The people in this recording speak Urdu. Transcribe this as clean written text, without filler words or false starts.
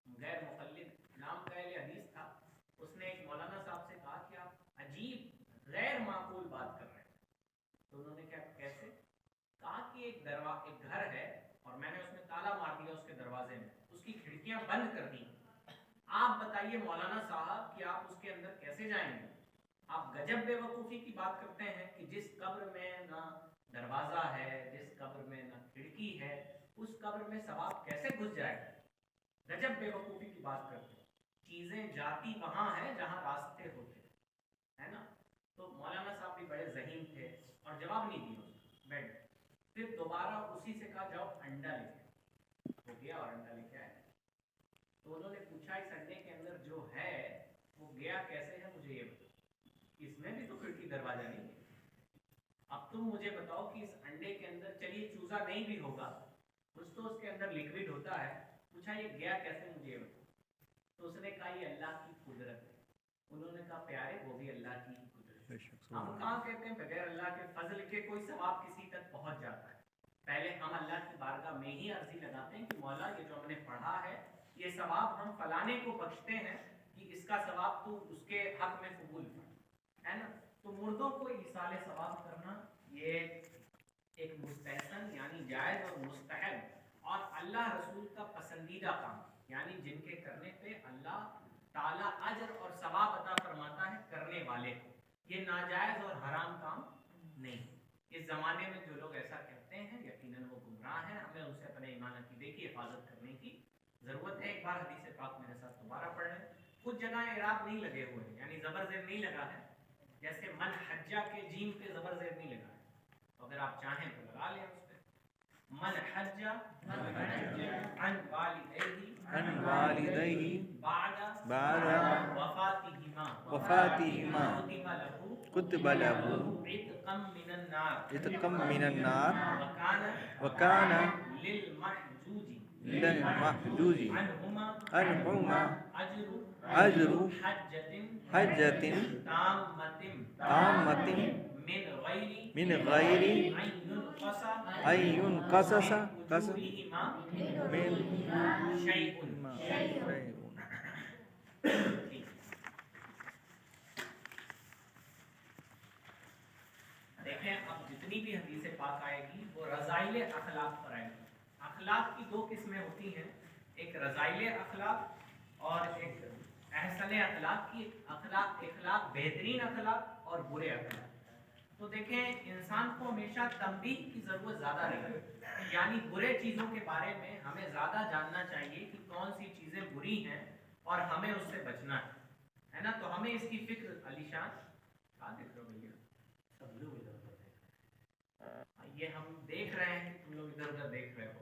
غیر مقلد نام کا اہل حدیث تھا، اس نے ایک مولانا صاحب سے کہا کہ آپ عجیب غیر معقول بات کر رہے ہیں. تو انہوں نے کیا کیسے کہا کہ ایک گھر ہے اور میں نے اس میں تالا مار دیا اس کے دروازے میں، اس کی کھڑکیاں بند کر دی. آپ بتائیے مولانا صاحب کہ آپ اس کے اندر کیسے جائیں گے؟ آپ گجب بے وقوفی کی بات کرتے ہیں کہ جس قبر میں نہ دروازہ ہے، جس قبر میں نہ کھڑکی ہے، اس قبر میں ثواب کیسے گھس جائے گا؟ گجب بے وقوفی کی بات کرتے ہیں. چیزیں جاتی وہاں ہیں جہاں راستے ہوتے ہیں، ہے نا. تو مولانا صاحب بھی بڑے ذہین تھے اور جواب نہیں دیا اس کو. بیٹھ پھر دوبارہ اسی سے کہا جاؤ انڈا لے کے. وہ گیا اور انڈا لے کے آیا. تو انہوں نے پوچھا اس انڈے کے اندر جو ہے وہ گیا کیسے ہے، مجھے یہ بتاؤ. اس میں بھی تو کھڑکی دروازہ نہیں ہے. اب تم مجھے بتاؤ کہ اس انڈے کے اندر، چلیے چوزا نہیں بھی ہوگا، کچھ تو اس کے اندر لکوڈ ہوتا ہے. پوچھا یہ گیا کیسے، مجھے یہ بتاؤ. تو اس نے کہا یہ اللہ کی قدرت ہے. انہوں نے کہا پیارے وہ بھی اللہ کی قدرت ہے. ہم کہاں کہتے ہیں بغیر اللہ کے فضل کے کوئی ثواب کسی تک پہنچ جاتا ہے. پہلے ہم اللہ کی بارگاہ میں ہی عرضی لگاتے ہیں کہ مولا یہ جو ہم نے پڑھا ہے یہ ثواب ہم فلانے کو بخشتے ہیں کہ اس کا ثواب تو اس کے حق میں قبول ہے نا. تو مردوں کو ایصال ثواب کرنا یہ ایک مستحسن یعنی جائز اور مستحب اور اللہ رسول کا پسندیدہ کام، یعنی جن کے کرنے پہ اللہ تعالیٰ اجر اور ثواب عطا فرماتا ہے کرنے والے کو. یہ ناجائز اور حرام کام نہیں. اس زمانے میں جو لوگ ایسا کہتے ہیں یقیناً وہ گمراہ ہیں. ہمیں ان سے اپنے ایمان عقیدے کی حفاظت کرنے کی ضرورت ہے. ایک بار حدیث پاک میرے ساتھ دوبارہ پڑھ لیں. کچھ جگہ اعراب نہیں لگے ہوئے ہیں، یعنی زبر زیر نہیں لگا ہے. جیسے من حجہ کے جیم پہ زبر زیر نہیں لگا ہے، تو اگر آپ چاہیں تو لگا لیں اس پہ. من حجہ عن والدیہ بعد وفاتہما کتب لہ عتقا من النار وکان للمحجوج عنہما اجر حجۃ تامۃ من غیر ان ينقص من شیء. دیکھیں اب جتنی بھی حدیث پاک آئے گی وہ رذائل اخلاق پر آئے گی. اخلاق کی دو قسمیں ہوتی ہیں، ایک رذائل اخلاق اور ایک احسن اخلاق کی. اخلاق بہترین اخلاق اور برے اخلاق. تو دیکھیں انسان کو ہمیشہ تنبیہ کی ضرورت زیادہ رہے گی، یعنی برے چیزوں کے بارے میں ہمیں زیادہ جاننا چاہیے کہ کون سی چیزیں بری ہیں اور ہمیں اس سے بچنا ہے نا. تو ہمیں اس کی فکر علی شان کہاں دیکھ رہے ہو بھیا، سب لوگ ادھر ادھر دیکھ رہے ہیں. یہ ہم دیکھ رہے ہیں کہ تم لوگ ادھر ادھر دیکھ رہے ہو.